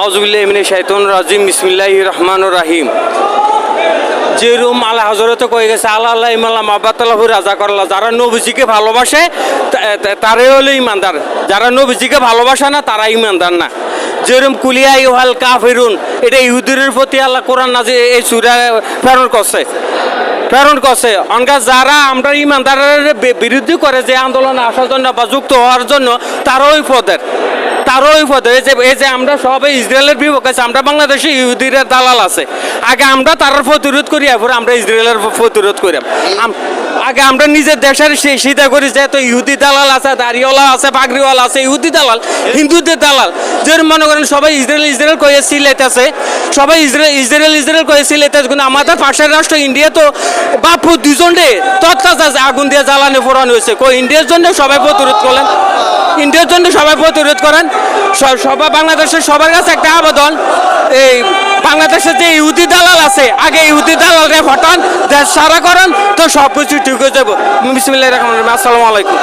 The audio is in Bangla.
আউযুবিল্লাহি মিনাশ শাইতানির রাজিম বিসমিল্লাহির রহমানির রহিম। যেরকম আল্লাহ হযরত কয়ে গেছে আল্লাহ আল্লাহ ইমাল্লাহ মাবাতাল্লাহু রাজা করলা, যারা নবীজিকে ভালোবাসে তারাই হলো ইমানদার, যারা নবীজিকে ভালোবাসে না তারা ইমানদার না। যেরকম কুলিয়া ইউহাল কাফিরুন, এটা ইহুদিদের প্রতি আল্লাহ কোরআন নাযিল এই সূরা প্রেরণ করছে। অনকা যারা আমরা ইমানদারের বিরুদ্ধে করে যে আন্দোলনে আসার জন্য বা যুক্ত হওয়ার জন্য তারও পদের এই যে আমরা সবাই ইসরায়েলের বিপক্ষে আছি, আমরা বাংলাদেশে ইহুদির দালাল আছে, আগে আমরা তার প্রতিরোধ করি, এরপর আমরা ইসরায়েলের প্রতিরোধ করি। আগে আমরা নিজের দেশের স্বীকার করি যে তো ইহুদি দালাল আছে, দাড়িওয়ালা আছে, পাগড়িওয়ালা আছে, ইহুদি দালাল, হিন্দুদের দালাল। যেরকম মনে করেন সবাই ইসরায়েল কয়ে সিলেতেছে, সবাই ইসরায়েল কয়ে সিলেতেছে, কিন্তু আমাদের পাশের রাষ্ট্র ইন্ডিয়া তো বাপু দুজনে তৎকাল আগুন দিয়ে জ্বালানি পোড়ানো হয়েছে। ইন্ডিয়ার জন্য সবাই প্রতিরোধ করলেন, ইন্ডিয়ার জন্য সবাই প্রতিরোধ করেন। সবাই বাংলাদেশের সবার কাছে একটা আবেদন, এই বাংলাদেশের যে ইহুদি দালাল আছে আগে ইহুদি দালালরে হটান, দেশ সারা করেন, তো সব কিছু ঠিক হয়ে যাবো। বিসমিল্লাহির রহমানির রহিম। আসসালামু আলাইকুম।